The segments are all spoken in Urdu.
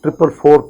444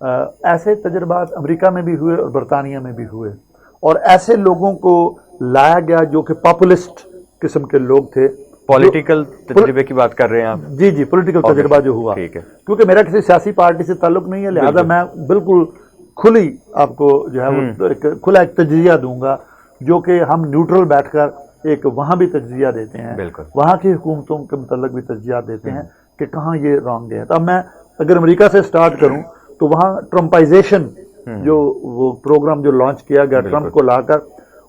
ایسے تجربات امریکہ میں بھی ہوئے اور برطانیہ میں بھی ہوئے، اور ایسے لوگوں کو لایا گیا جو کہ پاپولسٹ قسم کے لوگ تھے. پولیٹیکل تجربے کی بات کر رہے ہیں آپ؟ جی جی، پولیٹیکل تجربہ جو ہوا، ٹھیک ہے. کیونکہ میرا کسی سیاسی پارٹی سے تعلق نہیں ہے، لہذا میں بالکل کھلی آپ کو جو ہے وہ کھلا ایک تجزیہ دوں گا، جو کہ ہم نیوٹرل بیٹھ کر ایک وہاں بھی تجزیہ دیتے ہیں، وہاں کی حکومتوں کے متعلق بھی تجزیہ دیتے ہیں کہ کہاں یہ رانگ ہے. تو اب میں اگر امریکہ سے سٹارٹ کروں تو وہاں ٹرمپائزیشن جو وہ پروگرام جو لانچ کیا گیا ٹرمپ کو لا کر،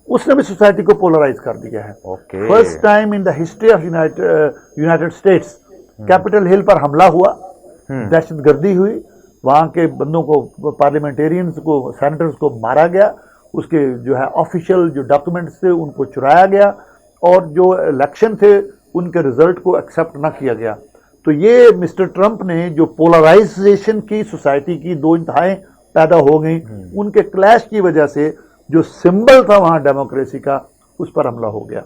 اس نے بھی سوسائٹی کو پولرائز کر دیا ہے. First time in the history of United States capital ہل پر حملہ ہوا، دہشت گردی ہوئی، وہاں کے بندوں کو، پارلیمنٹیرینز کو، سینیٹرز کو مارا گیا، اس کے جو ہے آفیشیل جو ڈاکومنٹس تھے ان کو چرایا گیا، اور جو الیکشن تھے ان کے رزلٹ کو ایکسیپٹ نہ کیا گیا. تو یہ مسٹر ٹرمپ نے جو پولرائزیشن کی سوسائٹی کی دو انتہائیں پیدا ہو گئیں، ان کے کلیش کی وجہ سے جو سمبل تھا وہاں ڈیموکریسی کا، اس پر حملہ ہو گیا.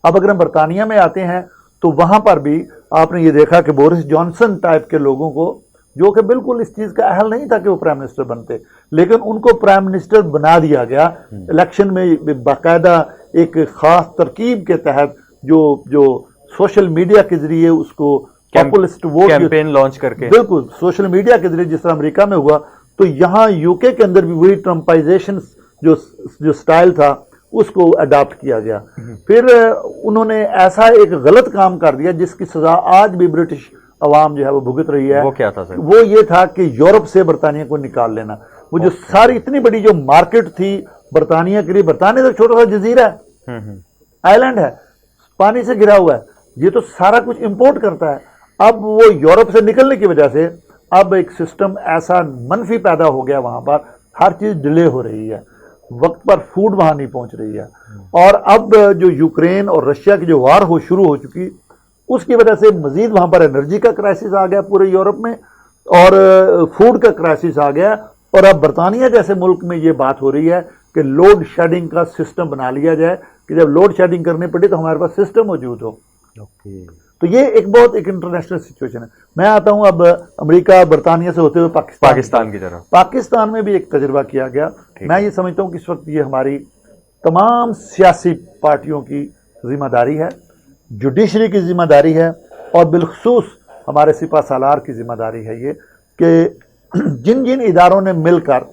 اب اگر ہم برطانیہ میں آتے ہیں تو وہاں پر بھی آپ نے یہ دیکھا کہ بورس جانسن ٹائپ کے لوگوں کو، جو کہ بالکل اس چیز کا اہل نہیں تھا کہ وہ پرائم منسٹر بنتے، لیکن ان کو پرائم منسٹر بنا دیا گیا الیکشن میں باقاعدہ ایک خاص ترکیب کے تحت، جو سوشل میڈیا کے ذریعے اس کو پاپولسٹ ووٹ کیمپین لانچ کر کے، بالکل سوشل میڈیا کے ذریعے جس طرح امریکہ میں ہوا، تو یہاں یو کے اندر بھی وہی ٹرمپائزیشن جو سٹائل تھا اس کو اڈاپٹ کیا گیا. پھر انہوں نے ایسا ایک غلط کام کر دیا جس کی سزا آج بھی برٹش عوام جو ہے وہ بھگت رہی ہے. وہ کیا تھا سر؟ وہ یہ تھا کہ یورپ سے برطانیہ کو نکال لینا. وہ جو ساری اتنی بڑی جو مارکیٹ تھی برطانیہ کے لیے، برطانیہ تو چھوٹا سا جزیرہ ہے، آئی لینڈ ہے، پانی سے گرا ہوا ہے، یہ تو سارا کچھ امپورٹ کرتا ہے. اب وہ یورپ سے نکلنے کی وجہ سے اب ایک سسٹم ایسا منفی پیدا ہو گیا، وہاں پر ہر چیز ڈیلے ہو رہی ہے، وقت پر فوڈ وہاں نہیں پہنچ رہی ہے. اور اب جو یوکرین اور رشیا کی جو وار شروع ہو چکی، اس کی وجہ سے مزید وہاں پر انرجی کا کرائسس آ گیا پورے یورپ میں، اور فوڈ کا کرائسس آ گیا. اور اب برطانیہ جیسے ملک میں یہ بات ہو رہی ہے کہ لوڈ شیڈنگ کا سسٹم بنا لیا جائے، کہ جب لوڈ شیڈنگ کرنی پڑے تو ہمارے پاس سسٹم موجود ہو. تو یہ ایک بہت ایک انٹرنیشنل سچویشن ہے. میں آتا ہوں اب امریکہ برطانیہ سے ہوتے ہوئے پاکستان کی طرف. پاکستان میں بھی ایک تجربہ کیا گیا. میں یہ سمجھتا ہوں کہ اس وقت یہ ہماری تمام سیاسی پارٹیوں کی ذمہ داری ہے، جوڈیشری کی ذمہ داری ہے، اور بالخصوص ہمارے سپہ سالار کی ذمہ داری ہے یہ کہ جن جن اداروں نے مل کر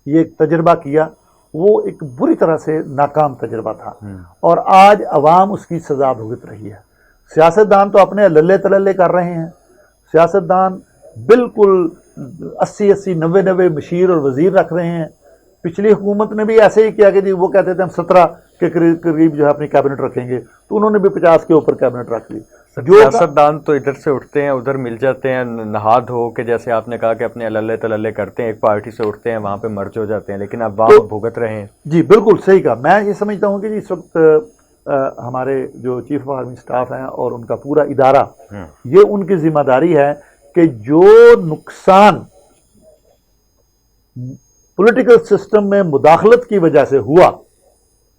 یہ تجربہ کیا وہ ایک بری طرح سے ناکام تجربہ تھا، اور آج عوام اس کی سزا بھگت رہی ہے. سیاستدان تو اپنے للے تللے کر رہے ہیں، سیاستدان بالکل 80 90 مشیر اور وزیر رکھ رہے ہیں. پچھلی حکومت نے بھی ایسے ہی کیا کہ جی وہ کہتے تھے ہم 17 کے قریب جو ہے اپنی کیبنٹ رکھیں گے، تو انہوں نے بھی 50 کے اوپر کیبنٹ رکھ لی. سیاستدان تو ادھر سے اٹھتے ہیں ادھر مل جاتے ہیں، نہا دھو کے، جیسے آپ نے کہا کہ اپنے للے تللے کرتے ہیں، ایک پارٹی سے اٹھتے ہیں وہاں پہ مرج ہو جاتے ہیں، لیکن اب عوام بھگت رہے ہیں. جی بالکل صحیح کہا. میں یہ سمجھتا ہوں کہ جی اس وقت ہمارے جو چیف آف آرمی سٹاف ہیں اور ان کا پورا ادارہ، یہ ان کی ذمہ داری ہے کہ جو نقصان پولیٹیکل سسٹم میں مداخلت کی وجہ سے ہوا،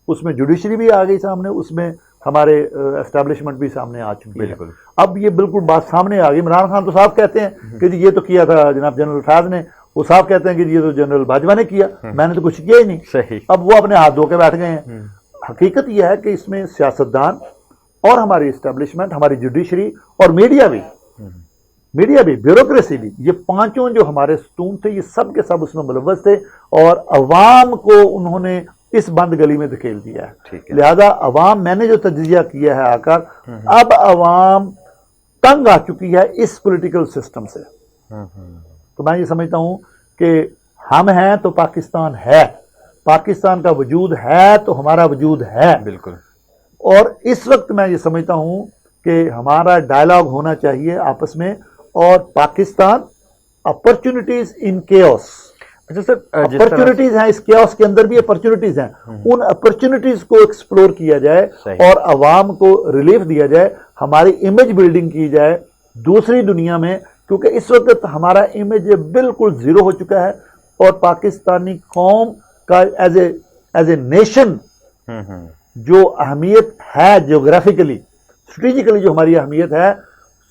اس میں جوڈیشری بھی آ گئی سامنے، اس میں ہمارے اسٹیبلشمنٹ بھی سامنے آ چکی ہے. اب یہ بالکل بات سامنے آ گئی. عمران خان تو صاحب کہتے ہیں کہ جی یہ تو کیا تھا جناب جنرل فیاض نے، وہ صاحب کہتے ہیں کہ جی یہ تو جنرل باجوہ نے کیا، میں نے تو کچھ کیا ہی نہیں. صحیح. اب وہ اپنے ہاتھ دھو کے بیٹھ گئے ہیں. حقیقت یہ ہے کہ اس میں سیاستدان اور ہماری اسٹیبلشمنٹ، ہماری جوڈیشری اور میڈیا بھی، بیوروکریسی بھی، یہ پانچوں جو ہمارے ستون تھے یہ سب کے سب اس میں ملوث تھے، اور عوام کو انہوں نے اس بند گلی میں دھکیل دیا ہے. لہذا عوام، میں نے جو تجزیہ کیا ہے آ کر، اب عوام تنگ آ چکی ہے اس پولیٹیکل سسٹم سے. تو میں یہ سمجھتا ہوں کہ ہم ہیں تو پاکستان ہے، پاکستان کا وجود ہے تو ہمارا وجود ہے. بالکل. اور اس وقت میں یہ سمجھتا ہوں کہ ہمارا ڈائلاگ ہونا چاہیے آپس میں، اور پاکستان اپرچونٹیز ان کیوس. اچھا سر، اپرچونٹیز ہیں اس کیوس کے اندر بھی، اپرچونٹیز ہیں، ان اپرچونٹیز کو ایکسپلور کیا جائے اور عوام کو ریلیف دیا جائے، ہماری امیج بلڈنگ کی جائے دوسری دنیا میں، کیونکہ اس وقت ہمارا امیج بالکل زیرو ہو چکا ہے، اور پاکستانی قوم کا ایز اے نیشن جو اہمیت ہے جیوگرافیکلی، اسٹریٹجیکلی جو ہماری اہمیت ہے،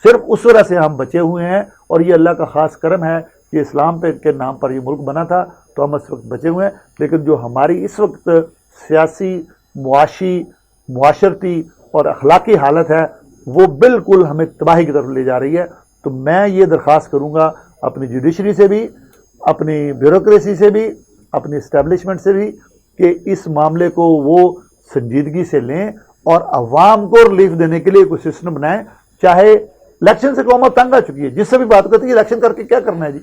صرف اس وجہ سے ہم بچے ہوئے ہیں. اور یہ اللہ کا خاص کرم ہے یہ اسلام پہ کے نام پر یہ ملک بنا تھا تو ہم اس وقت بچے ہوئے ہیں، لیکن جو ہماری اس وقت سیاسی، معاشی، معاشرتی اور اخلاقی حالت ہے وہ بالکل ہمیں تباہی کی طرف لے جا رہی ہے۔ تو میں یہ درخواست کروں گا اپنی جوڈیشری سے بھی، اپنی بیوروکریسی سے بھی، اپنی اسٹیبلشمنٹ سے بھی، کہ اس معاملے کو وہ سنجیدگی سے لیں اور عوام کو ریلیف دینے کے لیے کوئی سسٹم بنائیں۔ چاہے الیکشن سے قوم تنگ آ چکی ہے، جس سے بھی بات کرتی ہے الیکشن کر کے کیا کرنا ہے جی،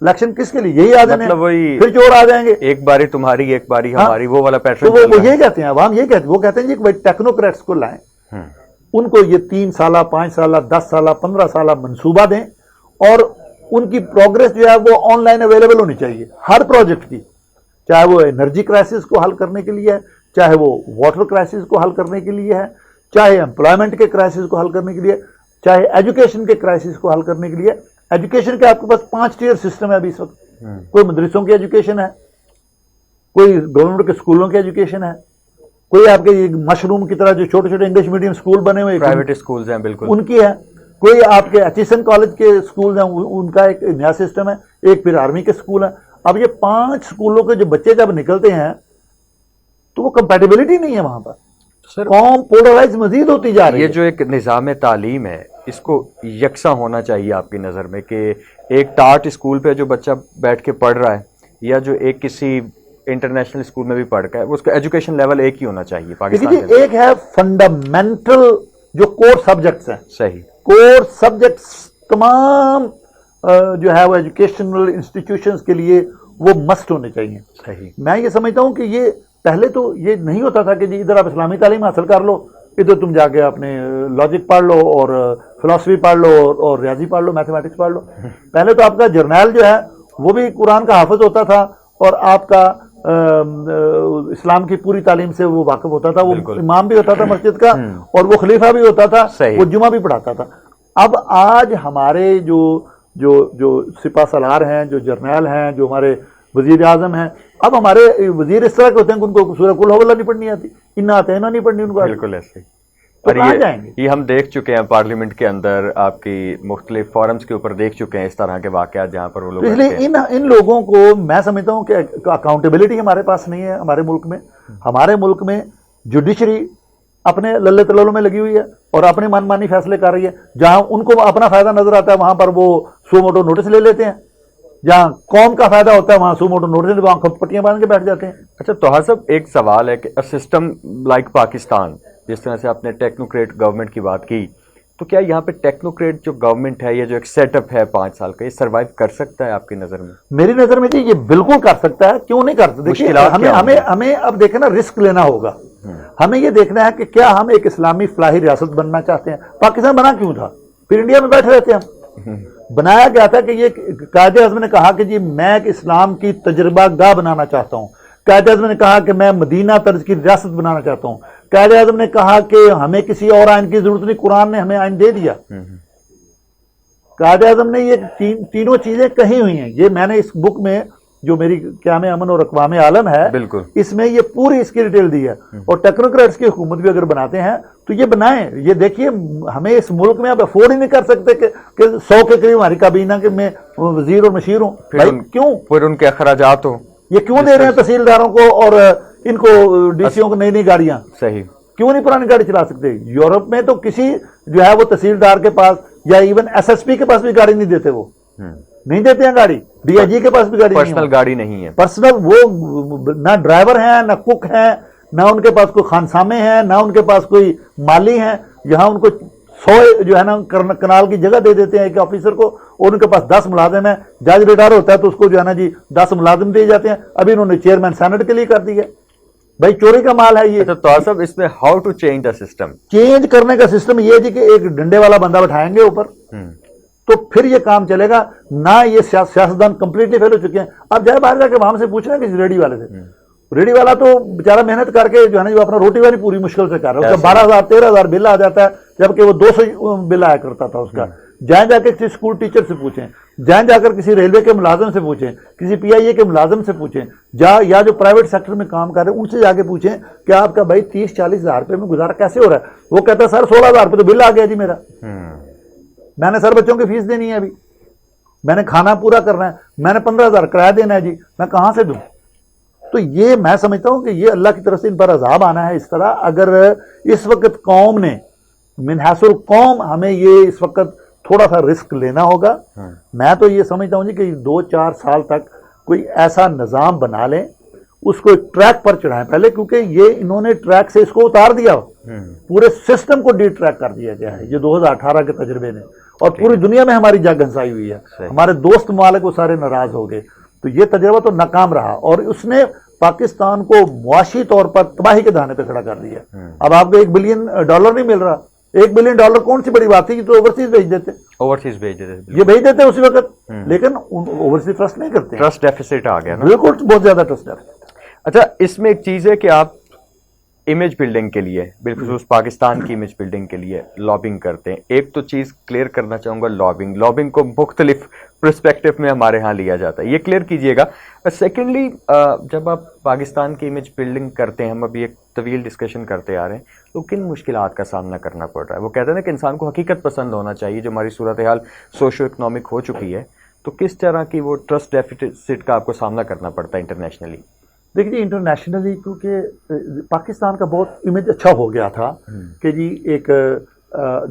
الیکشن کس کے لیے؟ یہی آ جانے مطلب وہی پھر چور آ جائیں گے، ایک باری تمہاری ایک باری ہماری، وہ والا تو پیٹرن وہ یہ کہتے ہیں، عوام یہ کہتے ہیں، وہ کہتے ہیں جی کہ بھائی ٹیکنوکریٹس کو لائیں، ان کو یہ 3 سالہ 5 سالہ 10 سالہ 15 سالہ منصوبہ دیں، اور ان کی پروگرس جو ہے وہ آن لائن اویلیبل ہونی چاہیے ہر پروجیکٹ کی، چاہے وہ انرجی کرائسس کو حل کرنے کے لیے ہے، چاہے وہ واٹر کرائسس کو حل کرنے کے لیے ہے، چاہے امپلائمنٹ کے کرائسس کو حل کرنے کے لیے، چاہے ایجوکیشن کے کرائسس کو حل کرنے کے لیے۔ ایجوکیشن کے آپ کے پاس 5 ٹیئر سسٹم ہے ابھی اس وقت، کوئی مدرسوں کی ایجوکیشن ہے، کوئی گورنمنٹ کے اسکولوں کی ایجوکیشن ہے، کوئی آپ کے مشروم کی طرح جو چھوٹے چھوٹے انگلش میڈیم اسکول بنے ہوئے پرائیویٹ اسکولز ہیں بالکل ان کی ہے، کوئی آپ کے ایچیسن کالج کے اسکول ہیں ان کا ایک نیا سسٹم ہے، ایک پھر آرمی کے اسکول ہیں۔ اب یہ 5 اسکولوں کے جو بچے جب نکلتے ہیں تو وہ کمپیٹیبلٹی نہیں ہے وہاں پر، سر قوم پولرائز مزید ہوتی جا رہی ہے۔ یہ جو ایک نظام تعلیم ہے اس کو یکساں ہونا چاہیے آپ کی نظر میں، کہ ایک ٹاٹ اسکول پہ جو بچہ بیٹھ کے پڑھ رہا ہے یا جو ایک کسی انٹرنیشنل اسکول میں بھی پڑھ کا ہے، اس کا ایجوکیشن لیول ایک ہی ہونا چاہیے پاکستان دیکھیے ایک ہے فنڈامنٹل جو کور سبجیکٹس ہیں، صحیح کور سبجیکٹس تمام جو ہے وہ ایجوکیشنل انسٹیٹیوشنز کے لیے وہ مسٹ ہونے چاہیے۔ صحیح میں یہ سمجھتا ہوں کہ یہ پہلے تو یہ نہیں ہوتا تھا کہ جی ادھر آپ اسلامی تعلیم حاصل کر لو، ادھر تم جا کے اپنے لاجک پڑھ لو اور فلاسفی پڑھ لو اور ریاضی پڑھ لو، میتھمیٹکس پڑھ لو۔ پہلے تو آپ کا جرنیل جو ہے وہ بھی قرآن کا حافظ ہوتا تھا اور آپ کا اسلام کی پوری تعلیم سے وہ واقف ہوتا تھا، وہ امام بھی ہوتا تھا مسجد کا اور وہ خلیفہ بھی ہوتا تھا، وہ جمعہ بھی پڑھاتا تھا۔ اب آج ہمارے جو سپاہ سالار ہیں، جو جرنیل ہیں، جو ہمارے وزیر اعظم ہیں، اب ہمارے وزیر اس طرح کے ہوتے ہیں کہ ان کو سورہ قل اللہ نہیں پڑھنی آتی، انا اعطینہ نہیں پڑھنی ان کو، بالکل ایسے ہی۔ تو اور کہاں جائیں گے؟ یہ ہم دیکھ چکے ہیں پارلیمنٹ کے اندر، آپ کی مختلف فورمز کے اوپر دیکھ چکے ہیں اس طرح کے واقعات جہاں پر وہ لوگ اس لیے ان لوگوں کو میں سمجھتا ہوں کہ اکاؤنٹیبلٹی ہمارے پاس نہیں ہے ہمارے ملک میں۔ ہمارے ملک میں جوڈیشری اپنے للے تلولوں میں لگی ہوئی ہے اور اپنی من مانی فیصلے کر رہی ہے، جہاں ان کو اپنا فائدہ نظر آتا ہے وہاں پر وہ سو موٹو نوٹس لے لیتے ہیں، جہاں قوم کا فائدہ ہوتا ہے وہاں سو موٹو نوٹس وہاں پٹیاں باندھ کے بیٹھ جاتے ہیں۔ اچھا توہر صاحب ایک سوال ہے کہ سسٹم لائک پاکستان، جس طرح سے آپ نے ٹیکنوکریٹ گورنمنٹ کی بات کی، تو کیا یہاں پہ ٹیکنوکریٹ جو گورنمنٹ ہے، یہ جو ایک سیٹ اپ ہے 5 سال کا، یہ سروائیو کر سکتا ہے آپ کی نظر میں؟ میری نظر میں جی یہ بالکل کر سکتا ہے، کیوں نہیں کر سکتا؟ دیکھیے ہمیں اب دیکھیں نا رسک لینا ہوگا، ہمیں یہ دیکھنا ہے کہ کیا ہم ایک اسلامی فلاحی ریاست بننا چاہتے ہیں؟ پاکستان بنا کیوں تھا؟ پھر انڈیا میں بیٹھے رہتے ہم، بنایا گیا تھا کہ یہ قائد اعظم نے کہا کہ جی میں ایک اسلام کی تجربہ گاہ بنانا چاہتا ہوں، قائد اعظم نے کہا کہ میں مدینہ طرز کی ریاست بنانا چاہتا ہوں، قائد اعظم نے کہا کہ ہمیں کسی اور آئین کی ضرورت نہیں، قرآن نے ہمیں آئین دے دیا۔ قائد اعظم نے یہ تینوں چیزیں کہی ہوئی ہیں، یہ میں نے اس بک میں جو میری قیام امن اور اقوام عالم ہے بالکل اس میں یہ پوری اس کی ڈیٹیل دی ہے، اور ٹیکنوکریٹس کی حکومت بھی اگر بناتے ہیں تو یہ بنائیں۔ یہ دیکھیے ہمیں اس ملک میں اب افورڈ ہی نہیں کر سکتے کہ 100 کے قریب ہماری کابینہ کے میں وزیر اور مشیر ہوں، کیوں؟ پھر ان کے اخراجات ہوں، یہ کیوں دے رہے ہیں تحصیلداروں کو اور ان کو ڈی سیوں کو نئی گاڑیاں؟ صحیح، کیوں نہیں پرانی گاڑی چلا سکتے؟ یورپ میں تو کسی جو ہے وہ تحصیلدار کے پاس یا ایون ایس ایس پی کے پاس بھی گاڑی نہیں دیتے، وہ نہیں دیتے ہیں گاڑی، ڈی آئی جی کے پاس بھی گاڑی نہیں ہے، پرسنل گاڑی نہیں ہے، پرسنل وہ نہ ڈرائیور ہیں نہ کک ہیں نہ ان کے پاس کوئی خانسامے ہیں نہ ان کے پاس کوئی مالی ہیں، یہاں ان کو 100 جو ہے نا کنال کی جگہ دے دیتے ہیں ایک آفیسر کو، اور ان کے پاس 10 ملازم ہیں، جج ریٹائر ہوتا ہے تو اس کو جو ہے نا جی 10 ملازم دیے جاتے ہیں، ابھی انہوں نے چیئرمین سینٹ کے لیے کر دی ہے۔ بھائی چوری کا مال ہے یہ۔ اچھا تو صاحب اس میں how to change the system? Change کرنے کا سسٹم یہ جی کہ ایک ڈنڈے والا بندہ بٹھائیں گے اوپر تو پھر یہ کام چلے گا، نہ یہ سیاستدان کمپلیٹلی فیل ہو چکے ہیں۔ اب جائے باہر جا کے وہاں سے پوچھنا کہ ریڈی والے سے، ریڈی والا تو بیچارہ محنت کر کے جو ہے نا جو اپنا روٹی والی پوری مشکل سے کر رہا ہے، اس کا 12,000 13,000 بل آ جاتا ہے جبکہ وہ 200 بل آیا کرتا تھا اس کا۔ جائیں جا کے کسی اسکول ٹیچر سے پوچھیں، جائیں جا کر کسی ریلوے کے ملازم سے پوچھیں، کسی پی آئی اے کے ملازم سے پوچھیں، یا جو پرائیویٹ سیکٹر میں کام کر رہے ہیں ان سے جا کے پوچھیں کہ آپ کا بھائی 30-40 ہزار روپے میں گزارا کیسے ہو رہا ہے؟ وہ کہتا ہے سر 16,000 روپے تو بل آ گیا جی میرا، میں نے سر بچوں کی فیس دینی ہے ابھی۔ میں نے کھانا پورا کرنا ہے, میں نے 15,000 کرایہ دینا ہے جی, میں کہاں سے دوں؟ تو یہ میں سمجھتا ہوں کہ یہ اللہ کی طرف سے ان پر عذاب آنا ہے. اس طرح اگر اس وقت قوم نے من حیث القوم ہمیں یہ اس وقت تھوڑا سا رسک لینا ہوگا. میں تو یہ سمجھتا ہوں جی کہ 2-4 سال تک کوئی ایسا نظام بنا لیں, اس کو ایک ٹریک پر چڑھائیں پہلے, کیونکہ یہ انہوں نے ٹریک سے اس کو اتار دیا, پورے سسٹم کو ڈی ٹریک کر دیا گیا ہے یہ 2018 کے تجربے نے, اور پوری دنیا میں ہماری جگ ہنسائی ہوئی ہے. ہمارے دوست ممالک وہ سارے ناراض ہو گئے. تو یہ تجربہ تو ناکام رہا, اور اس نے پاکستان کو معاشی طور پر تباہی کے دہانے پہ کھڑا کر دیا. اب آپ کو $1 بلین نہیں مل رہا. $1 بلین کون سی بڑی بات تھی, تو اوورسیز بھیج دیتے, یہ بھیج دیتے اسی وقت, لیکن اوورسیز ٹرسٹ نہیں کرتے. ٹرسٹ ڈیفیسٹ آ گیا نا, بالکل بہت زیادہ ٹرسٹ ڈیفیسٹ. اچھا, اس میں ایک چیز ہے کہ آپ امیج بلڈنگ کے لیے, بالخصوص پاکستان کی امیج بلڈنگ کے لیے لابنگ کرتے ہیں. ایک تو چیز کلیئر کرنا چاہوں گا, لابنگ کو مختلف پرسپیکٹو میں ہمارے ہاں لیا جاتا ہے, یہ کلیئر کیجئے گا. سیکنڈلی, جب آپ پاکستان کی امیج بلڈنگ کرتے ہیں, ہم ابھی ایک طویل ڈسکشن کرتے آ رہے ہیں, تو کن مشکلات کا سامنا کرنا پڑ رہا ہے؟ وہ کہتے ہیں نا کہ انسان کو حقیقت پسند ہونا چاہیے. جو ہماری صورتحال سوشو اکنامک ہو چکی ہے, تو کس طرح کی وہ ٹرسٹ ڈیفیسٹ کا آپ کو سامنا کرنا پڑتا ہے انٹرنیشنلی؟ دیکھیے, انٹرنیشنلی کیونکہ پاکستان کا بہت امیج اچھا ہو گیا تھا کہ جی ایک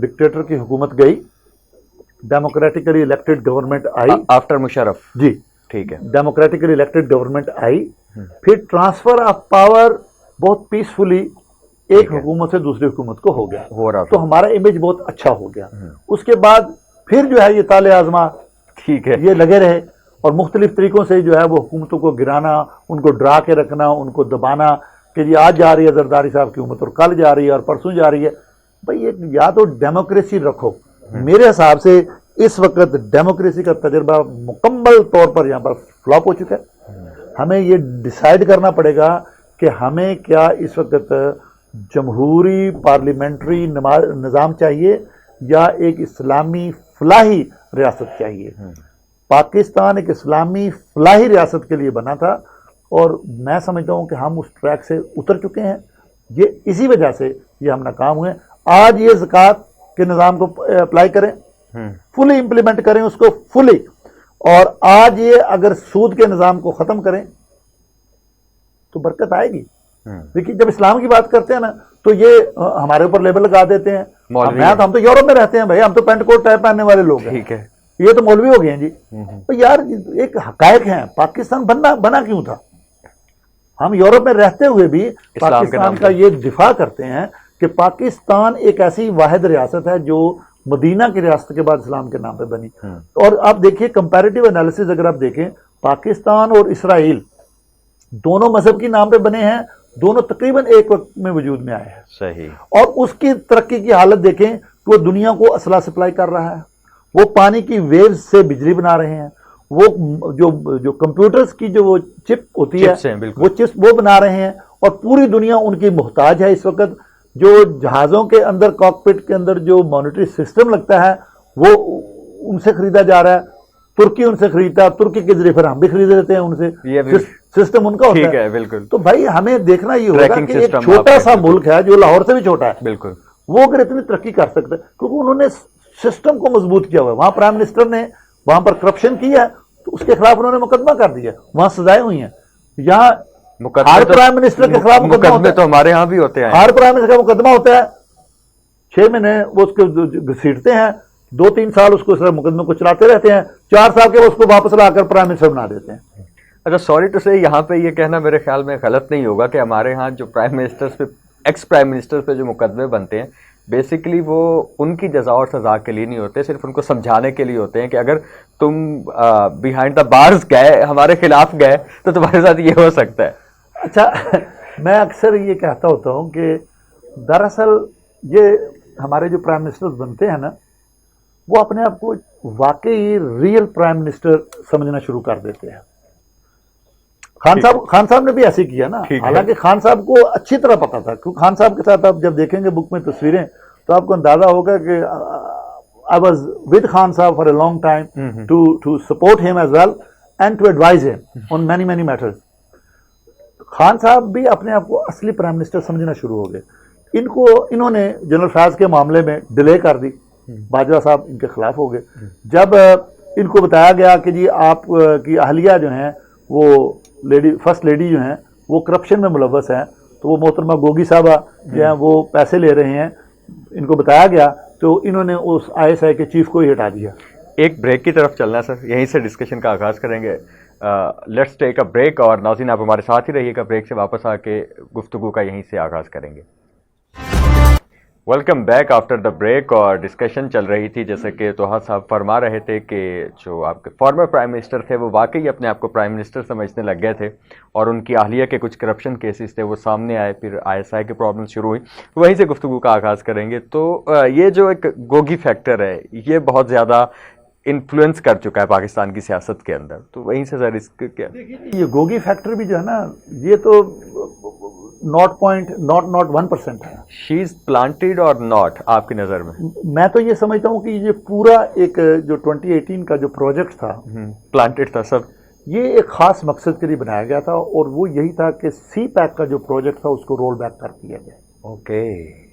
ڈکٹیٹر کی حکومت گئی, ڈیموکریٹکلی الیکٹڈ گورنمنٹ آئی آفٹر مشرف, جی ٹھیک ہے, ڈیموکریٹکلی الیکٹڈ گورنمنٹ آئی, پھر ٹرانسفر آف پاور بہت پیسفلی ایک حکومت سے دوسری حکومت کو ہو گیا, تو ہمارا امیج بہت اچھا ہو گیا. اس کے بعد پھر جو ہے یہ تالے آزما, ٹھیک ہے, یہ لگے رہے, اور مختلف طریقوں سے جو ہے وہ حکومتوں کو گرانا, ان کو ڈرا کے رکھنا, ان کو دبانا کہ جی آج جا رہی ہے زرداری صاحب کی حکومت اور کل جا رہی ہے اور پرسوں جا رہی ہے. بھائی یا تو ڈیموکریسی رکھو. میرے حساب سے اس وقت ڈیموکریسی کا تجربہ مکمل طور پر یہاں پر فلاپ ہو چکا ہے. ہمیں یہ ڈیسائیڈ کرنا پڑے گا کہ ہمیں کیا اس وقت جمہوری پارلیمنٹری نظام چاہیے یا ایک اسلامی فلاحی ریاست چاہیے. پاکستان ایک اسلامی فلاحی ریاست کے لیے بنا تھا, اور میں سمجھتا ہوں کہ ہم اس ٹریک سے اتر چکے ہیں. یہ اسی وجہ سے یہ ہم ناکام ہوئے. آج یہ زکوٰۃ کے نظام کو اپلائی کریں, فلی امپلیمنٹ کریں اس کو فلی, اور آج یہ اگر سود کے نظام کو ختم کریں تو برکت آئے گی. دیکھیے, جب اسلام کی بات کرتے ہیں نا تو یہ ہمارے اوپر لیبل لگا دیتے ہیں, ہم تو یورپ میں رہتے ہیں بھائی, ہم تو پینٹ کوٹ ٹائپ پہننے والے لوگ ہیں, ٹھیک ہے, یہ تو مولوی ہو گئے ہیں جی. یار ایک حقائق ہیں, پاکستان بنا کیوں تھا؟ ہم یورپ میں رہتے ہوئے بھی پاکستان کا یہ دفاع کرتے ہیں کہ پاکستان ایک ایسی واحد ریاست ہے جو مدینہ کی ریاست کے بعد اسلام کے نام پہ بنی. اور آپ دیکھیے کمپیریٹیو انالیسز اگر آپ دیکھیں, پاکستان اور اسرائیل دونوں مذہب کے نام پہ بنے ہیں, دونوں تقریباً ایک وقت میں وجود میں آئے ہیں. صحیح. اور اس کی ترقی کی حالت دیکھیں کہ وہ دنیا کو اسلحہ سپلائی کر رہا ہے, وہ پانی کی ویوز سے بجلی بنا رہے ہیں, وہ جو کمپیوٹرز کی جو وہ چپ ہوتی ہے وہ چپس وہ بنا رہے ہیں, اور پوری دنیا ان کی محتاج ہے اس وقت. جو جہازوں کے اندر کاکپٹ کے اندر جو مانیٹری سسٹم لگتا ہے وہ ان سے خریدا جا رہا ہے, ترکی ان سے خریدتا ہے, ترکی کے ذریعے پھر ہم بھی خرید لیتے ہیں ان سے, سسٹم ان کا ہوتا ہے. بالکل. تو بھائی ہمیں دیکھنا یہ ہوگا کہ ایک چھوٹا سا ملک ہے جو لاہور سے بھی چھوٹا ہے, بالکل, وہ اگر اتنی ترقی کر سکتا ہے کیونکہ انہوں نے سسٹم کو مضبوط کیا ہوا ہے. وہاں پرائم منسٹر نے وہاں پر کرپشن کی ہے تو اس کے خلاف انہوں نے مقدمہ کر دیا, وہاں سزائیں ہوئی ہیں. یہاں ہر پرائم منسٹر کے خلاف مقدمے تو ہمارے ہاں بھی ہوتے ہیں, ہر پرائم منسٹر کا مقدمہ ہوتا ہے, 6 مہینے وہ اس کو گھسیٹتے ہیں, 2-3 سال اس کو اس طرح مقدمے کو چلاتے رہتے ہیں, 4 سال کے وہ اس کو واپس لا کر پرائم منسٹر بنا دیتے ہیں. اچھا, سوری ٹو سے یہاں پہ یہ کہنا میرے خیال میں غلط نہیں ہوگا کہ ہمارے ہاں جو پرائم منسٹرز پہ, ایکس پرائم منسٹر پہ جو مقدمے بنتے ہیں, بیسیکلی وہ ان کی جزا اور سزا کے لیے نہیں ہوتے, صرف ان کو سمجھانے کے لیے ہوتے ہیں کہ اگر تم بیہائنڈ دا بارز گئے, ہمارے خلاف گئے, تو تمہارے ساتھ یہ ہو سکتا ہے. اچھا, میں اکثر یہ کہتا ہوتا ہوں کہ دراصل یہ ہمارے جو پرائم منسٹرز بنتے ہیں نا, وہ اپنے آپ کو واقعی ریئل پرائم منسٹر سمجھنا شروع کر دیتے ہیں. خان صاحب نے بھی ایسے کیا نا, حالانکہ خان صاحب کو اچھی طرح پتا تھا, کیونکہ خان صاحب کے ساتھ آپ جب دیکھیں گے بک میں تصویریں تو آپ کو اندازہ ہوگا کہ I was with Khan Sahab for a long time to support him as well and to advise him on many matters. Khan صاحب بھی اپنے آپ کو اصلی پرائم منسٹر سمجھنا شروع ہو گئے. انہوں نے جنرل فیض کے معاملے میں ڈیلے کر دی, باجوہ صاحب ان کے خلاف ہو گئے. جب ان کو بتایا گیا کہ جی آپ کی اہلیہ جو ہیں وہ فرسٹ لیڈی جو ہیں وہ کرپشن میں ملوث ہیں، تو وہ محترمہ گوگی صاحبہ جو ہیں وہ پیسے لے رہے ہیں، ان کو بتایا گیا تو انہوں نے اس ISI کے چیف کو ہی ہٹا دیا۔ ایک بریک کی طرف چلنا ہے سر، یہیں سے ڈسکشن کا آغاز کریں گے۔ لیٹس ٹیک اے بریک، اور ناظرین آپ ہمارے ساتھ ہی رہیے گا، بریک سے واپس آ کے گفتگو کا یہیں سے آغاز کریں گے۔ Welcome back after the break, اور ڈسکشن چل رہی تھی جیسے کہ توحا صاحب فرما رہے تھے کہ جو آپ کے فارمر پرائم منسٹر تھے وہ واقعی اپنے آپ کو پرائم منسٹر سمجھنے لگ گئے تھے، اور ان کی اہلیہ کے کچھ کرپشن کیسز تھے وہ سامنے آئے، پھر ISI کی پرابلم شروع ہوئی، وہیں سے گفتگو کا آغاز کریں گے۔ تو یہ جو ایک گوگی فیکٹر ہے یہ بہت زیادہ انفلوئنس کر چکا ہے پاکستان کی سیاست کے اندر، تو وہیں سے سر اس کیا یہ گوگی فیکٹر بھی جو ہے نا یہ تو ناٹ 1% ہے۔ شی از پلانٹیڈ اور ناٹ آپ کی نظر میں؟ میں تو یہ سمجھتا ہوں کہ یہ پورا ایک جو 2018 کا جو پروجیکٹ تھا پلانٹیڈ تھا سب، یہ ایک خاص مقصد کے لیے بنایا گیا تھا، اور وہ یہی تھا کہ CPEC کا جو پروجیکٹ تھا اس کو رول بیک کر دیا جائے۔ اوکے۔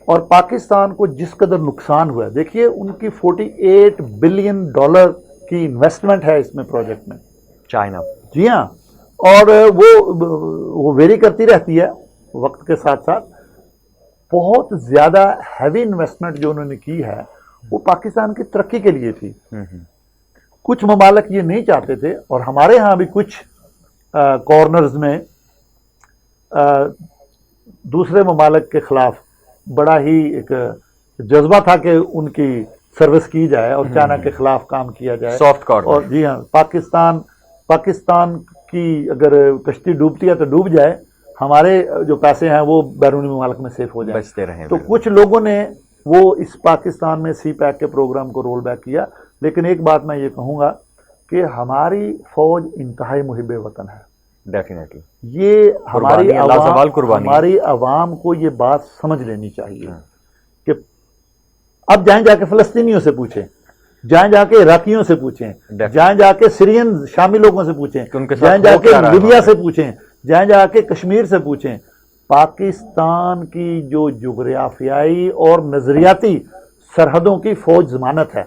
اور پاکستان کو جس قدر نقصان ہوا ہے، دیکھیے ان کی $48 بلین کی انویسٹمنٹ ہے اس میں پروجیکٹ میں، چائنا، جی ہاں، اور وہ ویری کرتی رہتی ہے وقت کے ساتھ ساتھ۔ بہت زیادہ ہیوی انویسٹمنٹ جو انہوں نے کی ہے وہ پاکستان کی ترقی کے لیے تھی۔ کچھ ممالک یہ نہیں چاہتے تھے، اور ہمارے ہاں بھی کچھ کارنرز میں دوسرے ممالک کے خلاف بڑا ہی ایک جذبہ تھا کہ ان کی سروس کی جائے اور چائنا کے خلاف کام کیا جائے، سافٹ کارنر۔ اور جی ہاں، پاکستان کی اگر کشتی ڈوبتی ہے تو ڈوب جائے، ہمارے جو پیسے ہیں وہ بیرونی ممالک میں سیف ہو جائیں، بچتے رہیں۔ تو کچھ لوگوں نے وہ اس پاکستان میں CPEC کے پروگرام کو رول بیک کیا۔ لیکن ایک بات میں یہ کہوں گا کہ ہماری فوج انتہائی محب وطن ہے، ڈیفینیٹلی۔ یہ ہماری عوام کو یہ بات سمجھ لینی چاہیے کہ اب جائیں جا کے فلسطینیوں سے پوچھیں، جائیں جا کے عراقیوں سے پوچھیں، جائیں جا کے سیرین شامی لوگوں سے پوچھیں، جائیں جا کے لیبیا سے پوچھیں، جائیں جا کے کشمیر سے پوچھیں، پاکستان کی جو جغرافیائی اور نظریاتی سرحدوں کی فوج ضمانت ہے۔